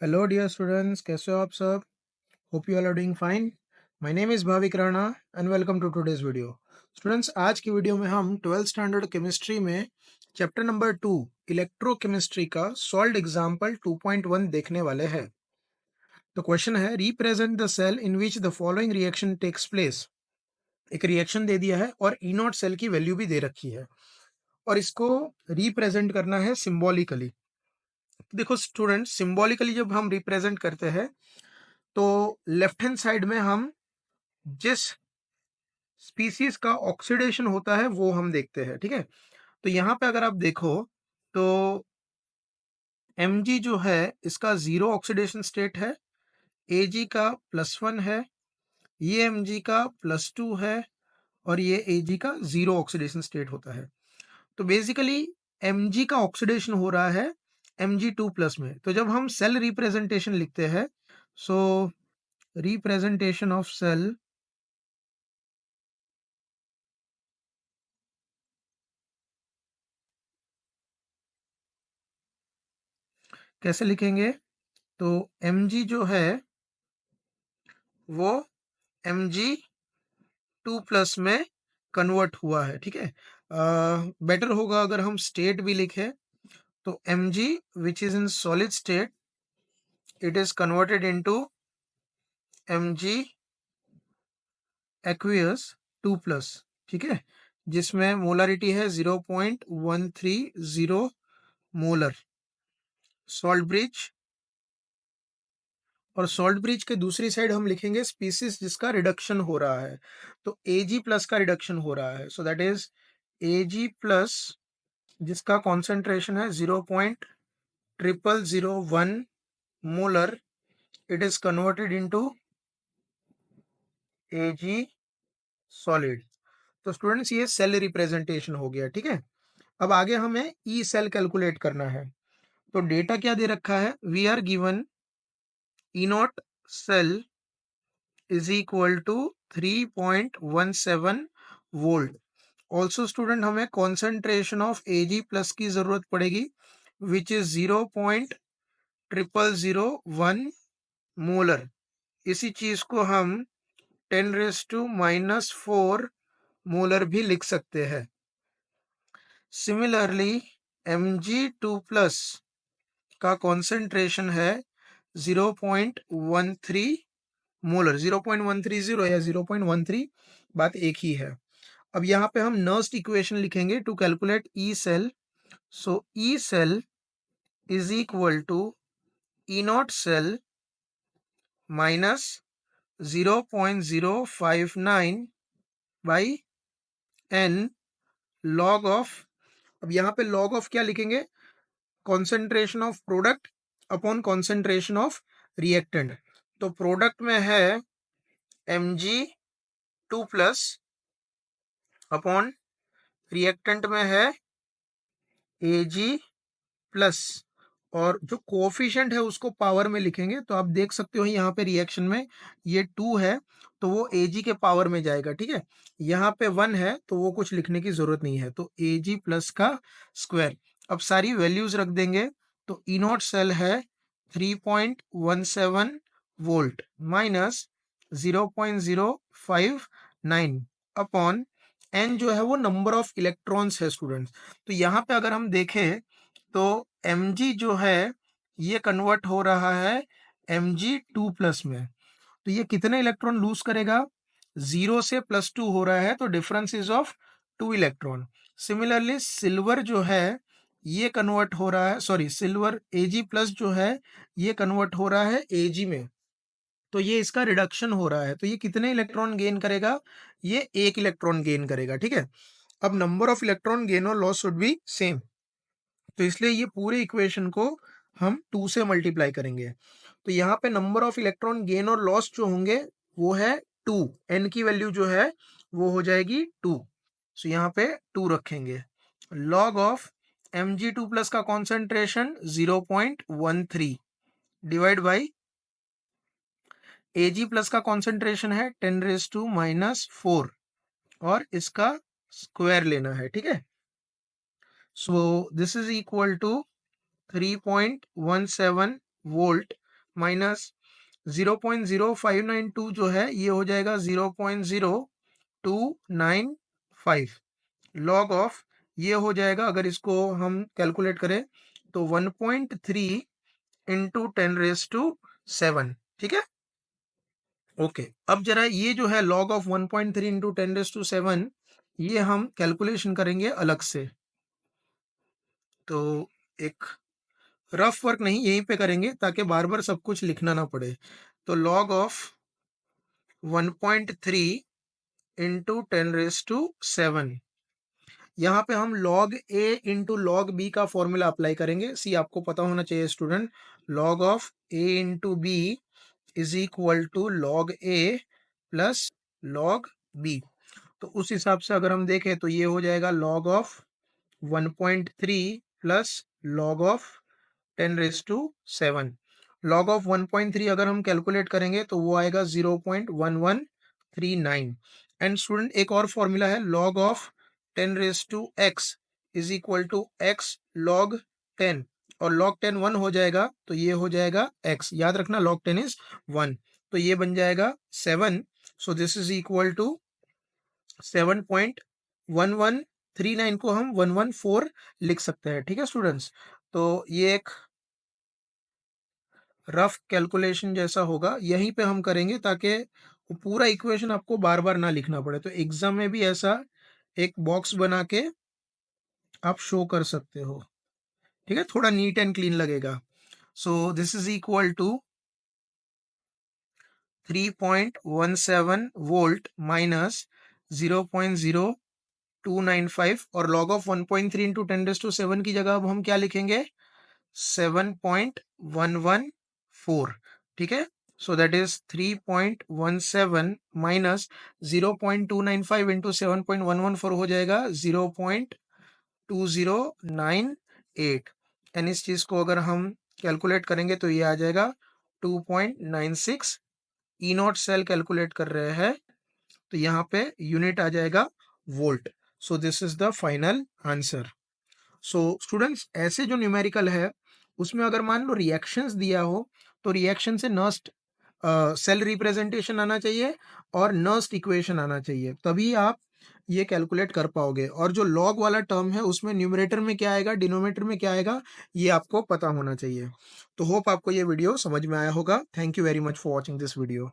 Hello dear students, कैसे हो आप सब? Hope you all are doing fine. My name is Bhavik Rana and welcome to today's video. Students, आज की वीडियो में हम 12th स्टैंडर्ड केमिस्ट्री में चैप्टर नंबर 2 इलेक्ट्रोकेमिस्ट्री का सॉल्व्ड एग्जाम्पल 2.1 देखने वाले हैं। तो क्वेश्चन है, represent the cell in which the following reaction takes place. एक रिएक्शन दे दिया है और ई नॉट सेल की वैल्यू भी दे रखी है और इसको रिप्रेजेंट करना है सिम्बॉलिकली। देखो स्टूडेंट्स, सिम्बॉलिकली जब हम रिप्रेजेंट करते हैं तो लेफ्ट हैंड साइड में हम जिस स्पीसीज का ऑक्सीडेशन होता है वो हम देखते हैं, ठीक है। तो यहाँ पे अगर आप देखो तो Mg जो है इसका जीरो ऑक्सीडेशन स्टेट है, Ag का +1 है, ये Mg का +2 है और ये Ag का जीरो ऑक्सीडेशन स्टेट होता है। तो बेसिकली Mg का ऑक्सीडेशन हो रहा है Mg2+ में। तो जब हम सेल रिप्रेजेंटेशन लिखते हैं, सो रिप्रेजेंटेशन ऑफ सेल कैसे लिखेंगे? तो Mg जो है वो Mg2+ में कन्वर्ट हुआ है, ठीक है। बेटर होगा अगर हम स्टेट भी लिखें, तो Mg which is in solid state, it is converted into Mg aqueous 2+, ठीक है, जिसमें मोलरिटी है 0.130 मोलर। सॉल्ट ब्रिज, और सॉल्ट ब्रिज के दूसरी साइड हम लिखेंगे स्पीसीज जिसका रिडक्शन हो रहा है। तो Ag+ का रिडक्शन हो रहा है, सो दैट इज Ag+, जिसका कॉन्सेंट्रेशन है 0.0001 molar, it is converted into Ag solid. तो स्टूडेंट्स, ये सेल रिप्रेजेंटेशन हो गया, ठीक है। अब आगे हमें ई सेल कैलकुलेट करना है। तो डेटा क्या दे रखा है? We are given E not cell is equal to 3.17 volt. Also student, हमें कॉन्सेंट्रेशन ऑफ Ag+ की जरूरत पड़ेगी, विच इज 0.0001 मोलर। इसी चीज को हम 10⁻⁻4 मोलर भी लिख सकते हैं। सिमिलरली Mg2+ का कॉन्सेंट्रेशन है 0.13 मोलर, 0.130 या 0.13, बात एक ही है। अब यहाँ पे हम नर्स्ट इक्वेशन लिखेंगे to calculate E cell. So E cell is equal to E not cell minus 0.059 by n log of, अब यहाँ पे लॉग ऑफ क्या लिखेंगे? Concentration of product upon concentration of reactant. तो प्रोडक्ट में है Mg2+ अपॉन रिएक्टेंट में है Ag+, और जो कोफिशिएंट है उसको पावर में लिखेंगे। तो आप देख सकते हो यहाँ पे रिएक्शन में ये 2 है तो वो Ag के पावर में जाएगा, ठीक है। यहाँ पे 1 है तो वो कुछ लिखने की जरूरत नहीं है, तो Ag+ का स्क्वायर। अब सारी वैल्यूज रख देंगे, तो ई नॉट सेल है 3.17 वोल्ट माइनस 0.059 अपॉन n जो है वो नंबर ऑफ इलेक्ट्रॉन्स है स्टूडेंट्स। तो यहाँ पे अगर हम देखें तो Mg जो है ये कन्वर्ट हो रहा है Mg2+ में। तो ये कितने इलेक्ट्रॉन लूज करेगा? 0 से +2 हो रहा है, तो difference is of 2 electron. Similarly silver जो है ये कन्वर्ट हो रहा है, सॉरी सिल्वर Ag+ जो है ये कन्वर्ट हो रहा है Ag में, तो ये इसका रिडक्शन हो रहा है। तो ये कितने इलेक्ट्रॉन गेन करेगा? ये 1 इलेक्ट्रॉन गेन करेगा, ठीक है। अब नंबर ऑफ इलेक्ट्रॉन गेन और लॉस शुड बी सेम, तो इसलिए ये पूरे इक्वेशन को हम 2 से मल्टीप्लाई करेंगे। तो यहाँ पे नंबर ऑफ इलेक्ट्रॉन गेन और लॉस जो होंगे वो है 2, n की वैल्यू जो है वो हो जाएगी 2। सो यहाँ पे 2 रखेंगे। लॉग ऑफ Mg2+ का कॉन्सेंट्रेशन 0.13 डिवाइड बाई Ag+ का कॉन्सेंट्रेशन है 10⁻⁻4 और इसका स्क्वायर लेना है, ठीक है। So this is equal to 3.17 volt minus 0.0592 जो है ये हो जाएगा 0.0295 लॉग ऑफ, ये हो जाएगा अगर इसको हम कैलकुलेट करें तो 1.3 इंटू 10⁻⁷ ठीक है। ओके, अब जरा ये जो है लॉग ऑफ 1.3 इंटू 10⁻⁷ ये हम कैलकुलेशन करेंगे अलग से। तो एक रफ वर्क नहीं यहीं पे करेंगे ताकि बार बार सब कुछ लिखना ना पड़े। तो लॉग ऑफ 1.3 इंटू 10⁻⁷, यहाँ पे हम log A into log B का फॉर्मूला अप्लाई करेंगे। सी आपको पता होना चाहिए student, log of A into B is equal to log A plus log B. तो उस हिसाब से अगर हम देखें तो ये हो जाएगा log of 1.3 plus log of 10⁻⁷। Log of 1.3 अगर हम कैलकुलेट करेंगे तो वो आएगा 0.1139। एंड स्टूडेंट एक और फॉर्मूला है, log of 10⁻x is equal to x log 10, और लॉग 10 1 हो जाएगा तो ये हो जाएगा x, याद रखना लॉग 10 इज 1, तो ये बन जाएगा 7। So this is equal to 7.1139 को हम 114 लिख सकते हैं, ठीक है स्टूडेंट्स। तो ये एक रफ कैलकुलेशन जैसा होगा, यहीं पे हम करेंगे ताकि वो पूरा इक्वेशन आपको बार बार ना लिखना पड़े। तो एग्जाम में भी ऐसा एक बॉक्स बना के आप शो कर सकते हो, ठीक है, थोड़ा नीट एंड क्लीन लगेगा। So this is equal to 3.17 volt minus 0.0295, और लॉग ऑफ 1.3 इंटू 10⁻⁷ की जगह अब हम क्या लिखेंगे 7.114, ठीक है। So that is 3.17 minus 0.295 into 7.114 हो जाएगा 0.2098, एंड इस चीज को अगर हम कैलकुलेट करेंगे तो ये आ जाएगा 2.96। ई नॉट सेल कैलकुलेट कर रहे हैं तो यहाँ पे यूनिट आ जाएगा volt. So this is the final answer. So students ऐसे जो न्यूमेरिकल है उसमें अगर मान लो रिएक्शंस दिया हो तो रिएक्शन से नर्स्ट सेल रिप्रेजेंटेशन आना चाहिए और नर्स्ट इक्वेशन आना चाहिए, तभी आप ये कैलकुलेट कर पाओगे। और जो लॉग वाला टर्म है उसमें न्यूमरेटर में क्या आएगा डिनोमिनेटर में क्या आएगा ये आपको पता होना चाहिए। तो होप आपको ये वीडियो समझ में आया होगा। Thank you very much for watching this video.